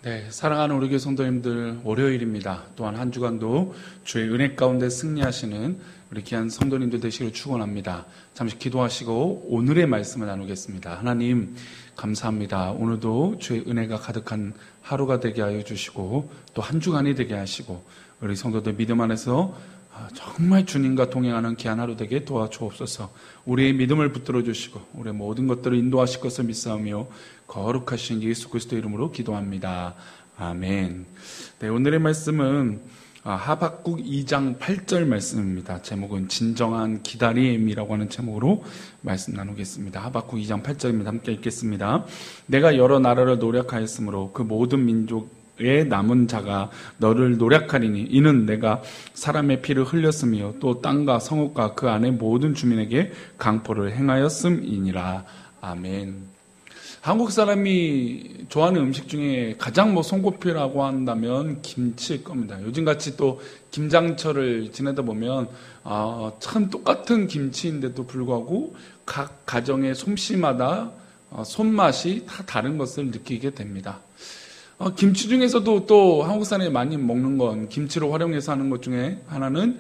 네, 사랑하는 우리 교회 성도님들, 월요일입니다. 또한 한 주간도 주의 은혜 가운데 승리하시는 우리 귀한 성도님들 되시기를 축원합니다. 잠시 기도하시고 오늘의 말씀을 나누겠습니다. 하나님 감사합니다. 오늘도 주의 은혜가 가득한 하루가 되게 하여 주시고 또 한 주간이 되게 하시고 우리 성도들 믿음 안에서 정말 주님과 동행하는 귀한 하루 되게 도와주옵소서. 우리의 믿음을 붙들어 주시고 우리의 모든 것들을 인도하실 것을 믿사오며 거룩하신 예수 그리스도 이름으로 기도합니다. 아멘. 네, 오늘의 말씀은 하박국 2장 8절 말씀입니다. 제목은 진정한 기다림이라고 하는 제목으로 말씀 나누겠습니다. 하박국 2장 8절입니다. 함께 읽겠습니다. 내가 여러 나라를 노력하였으므로 그 모든 민족의 남은 자가 너를 노력하리니 이는 내가 사람의 피를 흘렸으며 또 땅과 성읍과 그 안의 모든 주민에게 강포를 행하였음이니라. 아멘. 한국 사람이 좋아하는 음식 중에 가장 손꼽히라고 한다면 김치일 겁니다. 요즘같이 또 김장철을 지내다 보면 참 똑같은 김치인데도 불구하고 각 가정의 솜씨마다 손맛이 다 다른 것을 느끼게 됩니다. 김치 중에서도 또 한국 사람이 많이 먹는 건 김치로 활용해서 하는 것 중에 하나는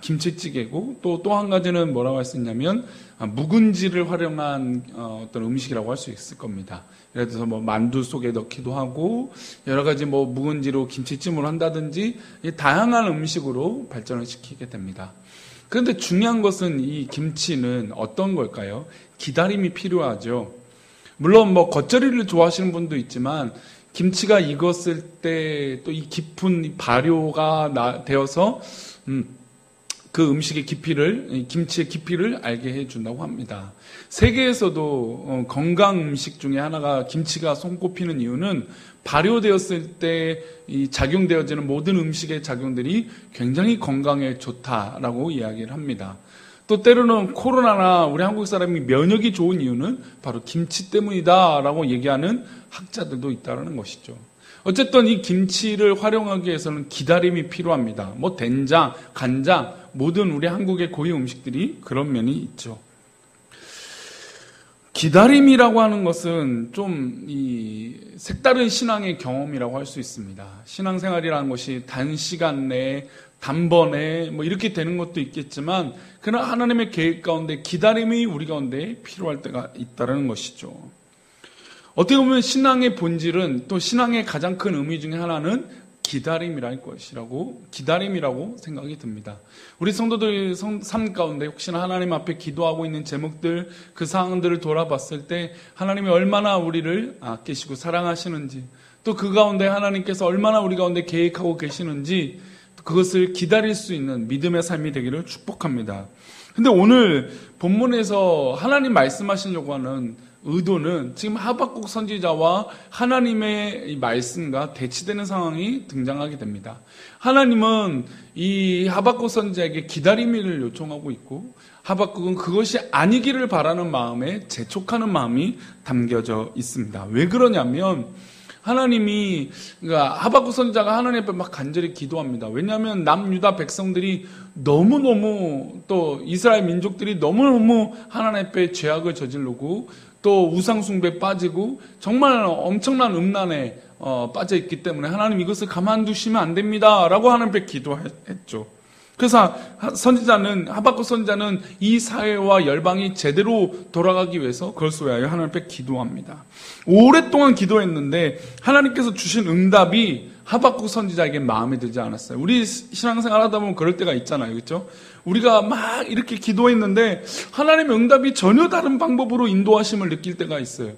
김치찌개고 또 한 가지는 뭐라고 할 수 있냐면 묵은지를 활용한 어떤 음식이라고 할 수 있을 겁니다. 예를 들어서 만두 속에 넣기도 하고 여러 가지 묵은지로 김치찜을 한다든지 다양한 음식으로 발전을 시키게 됩니다. 그런데 중요한 것은 이 김치는 어떤 걸까요? 기다림이 필요하죠. 물론 겉절이를 좋아하시는 분도 있지만 김치가 익었을 때 또 이 깊은 발효가 되어서 그 음식의 깊이를, 김치의 깊이를 알게 해준다고 합니다. 세계에서도 건강 음식 중에 하나가 김치가 손꼽히는 이유는 발효되었을 때 이 작용되어지는 모든 음식의 작용들이 굉장히 건강에 좋다라고 이야기를 합니다. 또 때로는 코로나나 우리 한국 사람이 면역이 좋은 이유는 바로 김치 때문이다라고 얘기하는 학자들도 있다는 것이죠. 어쨌든 이 김치를 활용하기 위해서는 기다림이 필요합니다. 된장, 간장, 모든 우리 한국의 고유 음식들이 그런 면이 있죠. 기다림이라고 하는 것은 좀 색다른 신앙의 경험이라고 할 수 있습니다. 신앙생활이라는 것이 단시간 내에 단번에 이렇게 되는 것도 있겠지만 그러나 하나님의 계획 가운데 기다림이 우리 가운데 필요할 때가 있다는 것이죠. 어떻게 보면 신앙의 본질은 또 신앙의 가장 큰 의미 중에 하나는 기다림이라고 생각이 듭니다. 우리 성도들 삶 가운데 혹시나 하나님 앞에 기도하고 있는 제목들, 그 상황들을 돌아봤을 때 하나님이 얼마나 우리를 아끼시고 사랑하시는지, 또 그 가운데 하나님께서 얼마나 우리 가운데 계획하고 계시는지 그것을 기다릴 수 있는 믿음의 삶이 되기를 축복합니다. 근데 오늘 본문에서 하나님 말씀하시려고 하는 의도는 지금 하박국 선지자와 하나님의 이 말씀과 대치되는 상황이 등장하게 됩니다. 하나님은 이 하박국 선지자에게 기다림을 요청하고 있고 하박국은 그것이 아니기를 바라는 마음에 재촉하는 마음이 담겨져 있습니다. 왜 그러냐면 하나님이 하박국 선지자가 하나님 앞에 막 간절히 기도합니다. 왜냐하면 남유다 백성들이 너무너무 또 이스라엘 민족들이 너무너무 하나님 앞에 죄악을 저지르고 또 우상숭배에 빠지고 정말 엄청난 음란에 빠져 있기 때문에 하나님 이것을 가만두시면 안 됩니다 라고 하나님 앞에 기도했죠. 그래서 하박국 선지자는 이 사회와 열방이 제대로 돌아가기 위해서 그것을 위하여 하나님 앞에 기도합니다. 오랫동안 기도했는데 하나님께서 주신 응답이 하박국 선지자에게 마음에 들지 않았어요. 우리 신앙생활 하다 보면 그럴 때가 있잖아요. 그렇죠? 우리가 막 이렇게 기도했는데 하나님의 응답이 전혀 다른 방법으로 인도하심을 느낄 때가 있어요.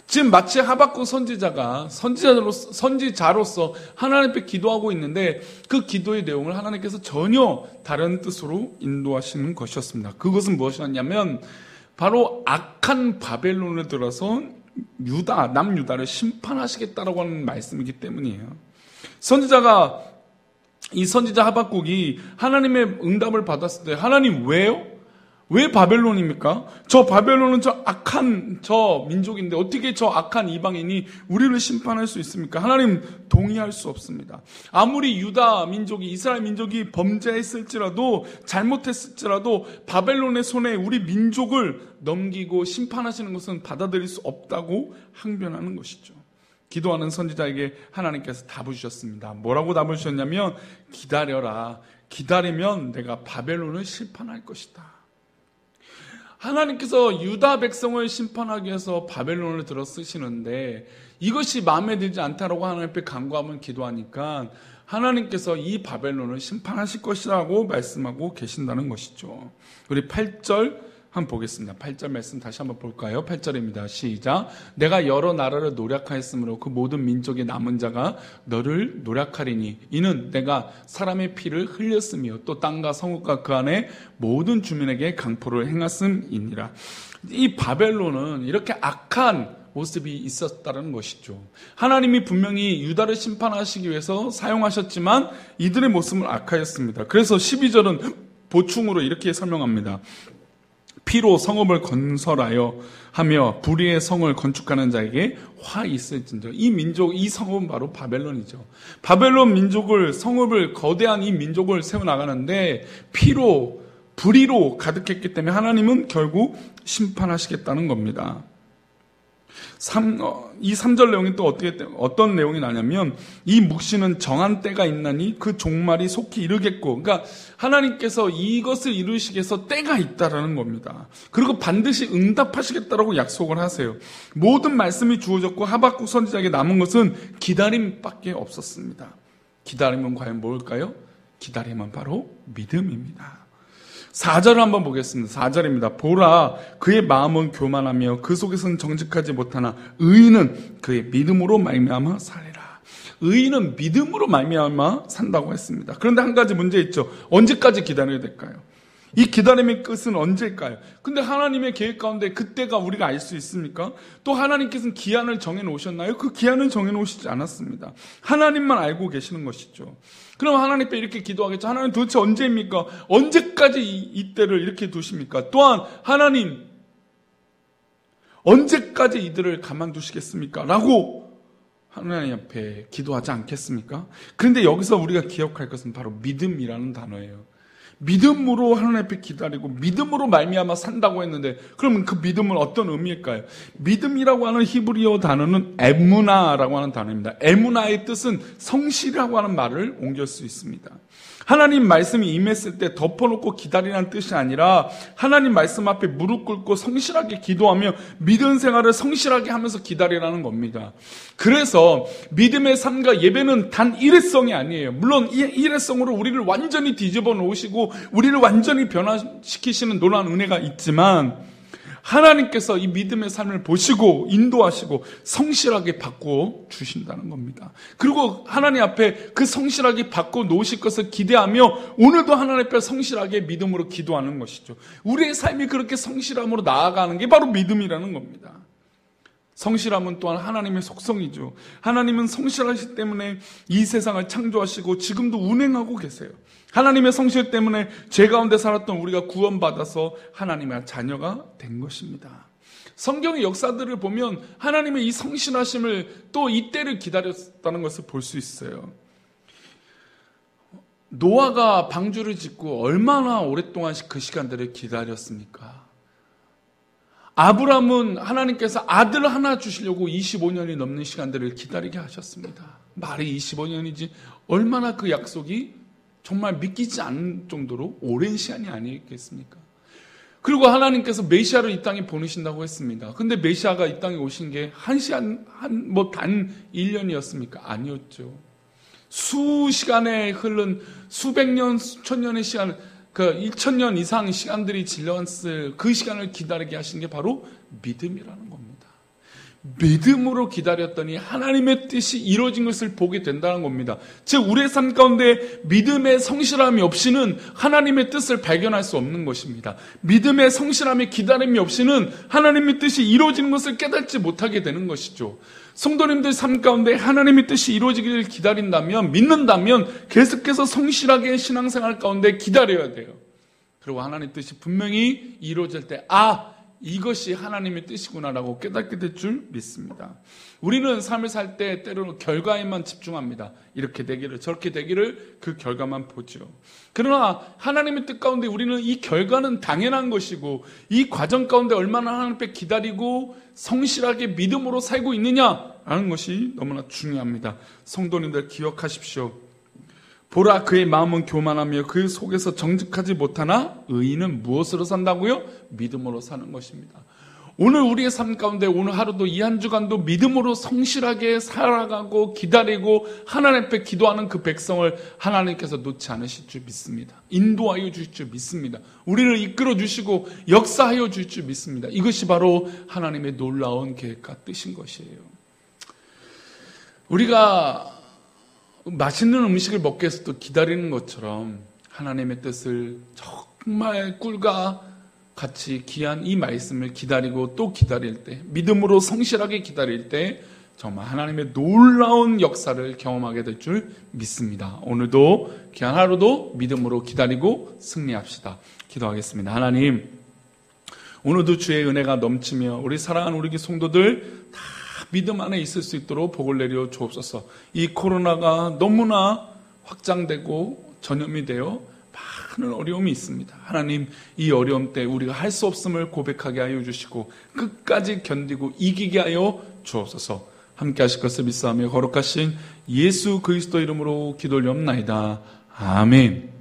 지금 마치 하박국 선지자가 선지자로서 하나님 앞에 기도하고 있는데 그 기도의 내용을 하나님께서 전혀 다른 뜻으로 인도하시는 것이었습니다. 그것은 무엇이었냐면 바로 악한 바벨론을 들어서 남유다를 심판하시겠다라고 하는 말씀이기 때문이에요. 이 선지자 하박국이 하나님의 응답을 받았을 때 하나님 왜요? 왜 바벨론입니까? 저 바벨론은 저 악한 저 민족인데 어떻게 저 악한 이방인이 우리를 심판할 수 있습니까? 하나님 동의할 수 없습니다. 아무리 유다 민족이 이스라엘 민족이 범죄했을지라도 잘못했을지라도 바벨론의 손에 우리 민족을 넘기고 심판하시는 것은 받아들일 수 없다고 항변하는 것이죠. 기도하는 선지자에게 하나님께서 답을 주셨습니다. 뭐라고 답을 주셨냐면 기다려라. 기다리면 내가 바벨론을 심판할 것이다. 하나님께서 유다 백성을 심판하기 위해서 바벨론을 들어 쓰시는데 이것이 마음에 들지 않다라고 하나님 앞에 간구하면 기도하니까 하나님께서 이 바벨론을 심판하실 것이라고 말씀하고 계신다는 것이죠. 우리 8절 한번 보겠습니다. 8절 말씀 다시 한번 볼까요? 8절입니다. 시작. 내가 여러 나라를 노략하였으므로 그 모든 민족의 남은 자가 너를 노략하리니 이는 내가 사람의 피를 흘렸으며 또 땅과 성읍과 그 안에 모든 주민에게 강포를 행했음이니라. 이 바벨론은 이렇게 악한 모습이 있었다는 것이죠. 하나님이 분명히 유다를 심판하시기 위해서 사용하셨지만 이들의 모습은 악하였습니다. 그래서 12절은 보충으로 이렇게 설명합니다. 피로 성읍을 건설하여 하며 불의의 성을 건축하는 자에게 화 있을진저. 이 민족, 이 성읍은 바로 바벨론이죠. 바벨론 민족을, 성읍을, 거대한 이 민족을 세워나가는데 피로, 불의로 가득했기 때문에 하나님은 결국 심판하시겠다는 겁니다. 이 3절 내용이 또 어떤 내용이 나냐면 이 묵시는 정한 때가 있나니 그 종말이 속히 이르겠고, 그러니까 하나님께서 이것을 이루시기 위해서 때가 있다라는 겁니다. 그리고 반드시 응답하시겠다라고 약속을 하세요. 모든 말씀이 주어졌고 하박국 선지자에게 남은 것은 기다림밖에 없었습니다. 기다림은 과연 뭘까요? 기다림은 바로 믿음입니다. 4절을 한번 보겠습니다. 4절입니다. 보라, 그의 마음은 교만하며 그 속에서는 정직하지 못하나 의인은 그의 믿음으로 말미암아 살리라. 의인은 믿음으로 말미암아 산다고 했습니다. 그런데 한 가지 문제 있죠. 언제까지 기다려야 될까요? 이 기다림의 끝은 언제일까요? 근데 하나님의 계획 가운데 그때가 우리가 알 수 있습니까? 또 하나님께서는 기한을 정해 놓으셨나요? 그 기한을 정해 놓으시지 않았습니다. 하나님만 알고 계시는 것이죠. 그럼 하나님 앞에 이렇게 기도하겠죠. 하나님 도대체 언제입니까? 언제까지 이때를 이렇게 두십니까? 또한 하나님 언제까지 이들을 가만두시겠습니까? 라고 하나님 앞에 기도하지 않겠습니까? 그런데 여기서 우리가 기억할 것은 바로 믿음이라는 단어예요. 믿음으로 하나님 앞에 기다리고 믿음으로 말미암아 산다고 했는데 그러면 그 믿음은 어떤 의미일까요? 믿음이라고 하는 히브리어 단어는 에무나라고 하는 단어입니다. 에무나의 뜻은 성실이라고 하는 말을 옮길 수 있습니다. 하나님 말씀이 임했을 때 덮어놓고 기다리라는 뜻이 아니라 하나님 말씀 앞에 무릎 꿇고 성실하게 기도하며 믿음 생활을 성실하게 하면서 기다리라는 겁니다. 그래서 믿음의 삶과 예배는 단 일회성이 아니에요. 물론 이 일회성으로 우리를 완전히 뒤집어 놓으시고 우리를 완전히 변화시키시는 놀라운 은혜가 있지만 하나님께서 이 믿음의 삶을 보시고 인도하시고 성실하게 바꿔 주신다는 겁니다. 그리고 하나님 앞에 그 성실하게 바꿔 놓으실 것을 기대하며 오늘도 하나님 앞에 성실하게 믿음으로 기도하는 것이죠. 우리의 삶이 그렇게 성실함으로 나아가는 게 바로 믿음이라는 겁니다. 성실함은 또한 하나님의 속성이죠. 하나님은 성실하시기 때문에 이 세상을 창조하시고 지금도 운행하고 계세요. 하나님의 성실 때문에 죄 가운데 살았던 우리가 구원받아서 하나님의 자녀가 된 것입니다. 성경의 역사들을 보면 하나님의 이 성실하심을 또 이때를 기다렸다는 것을 볼 수 있어요. 노아가 방주를 짓고 얼마나 오랫동안 그 시간들을 기다렸습니까? 아브라함은 하나님께서 아들 하나 주시려고 25년이 넘는 시간들을 기다리게 하셨습니다. 말이 25년이지 얼마나 그 약속이 정말 믿기지 않을 정도로 오랜 시간이 아니겠습니까? 그리고 하나님께서 메시아를 이 땅에 보내신다고 했습니다. 근데 메시아가 이 땅에 오신 게 단 1년이었습니까? 아니었죠. 수시간에 흐른 수백 년, 수천 년의 시간, 그 1000년 이상 시간들이 질렀을 그 시간을 기다리게 하신 게 바로 믿음이라는 겁니다. 믿음으로 기다렸더니 하나님의 뜻이 이루어진 것을 보게 된다는 겁니다. 즉 우리의 삶 가운데 믿음의 성실함이 없이는 하나님의 뜻을 발견할 수 없는 것입니다. 믿음의 성실함이 기다림이 없이는 하나님의 뜻이 이루어지는 것을 깨닫지 못하게 되는 것이죠. 성도님들 삶 가운데 하나님의 뜻이 이루어지기를 기다린다면, 믿는다면 계속해서 성실하게 신앙생활 가운데 기다려야 돼요. 그리고 하나님의 뜻이 분명히 이루어질 때 이것이 하나님의 뜻이구나라고 깨닫게 될 줄 믿습니다. 우리는 삶을 살 때 때로는 결과에만 집중합니다. 이렇게 되기를 저렇게 되기를 그 결과만 보죠. 그러나 하나님의 뜻 가운데 우리는 이 결과는 당연한 것이고 이 과정 가운데 얼마나 하나님 앞에 기다리고 성실하게 믿음으로 살고 있느냐라는 것이 너무나 중요합니다. 성도님들 기억하십시오. 보라, 그의 마음은 교만하며 그 속에서 정직하지 못하나 의인은 무엇으로 산다고요? 믿음으로 사는 것입니다. 오늘 우리의 삶 가운데 오늘 하루도 이 한 주간도 믿음으로 성실하게 살아가고 기다리고 하나님 앞에 기도하는 그 백성을 하나님께서 놓지 않으실 줄 믿습니다. 인도하여 주실 줄 믿습니다. 우리를 이끌어 주시고 역사하여 주실 줄 믿습니다. 이것이 바로 하나님의 놀라운 계획과 뜻인 것이에요. 우리가 맛있는 음식을 먹기 위해서 또 기다리는 것처럼 하나님의 뜻을 정말 꿀과 같이 귀한 이 말씀을 기다리고 또 기다릴 때, 믿음으로 성실하게 기다릴 때 정말 하나님의 놀라운 역사를 경험하게 될 줄 믿습니다. 오늘도 귀한 하루도 믿음으로 기다리고 승리합시다. 기도하겠습니다. 하나님, 오늘도 주의 은혜가 넘치며 우리 사랑하는 우리 성도들 다 믿음 안에 있을 수 있도록 복을 내려 주옵소서. 이 코로나가 너무나 확장되고 전염이 되어 많은 어려움이 있습니다. 하나님, 이 어려움 때 우리가 할 수 없음을 고백하게 하여 주시고 끝까지 견디고 이기게 하여 주옵소서. 함께 하실 것을 믿사오며 거룩하신 예수 그리스도 이름으로 기도 올리옵나이다. 아멘.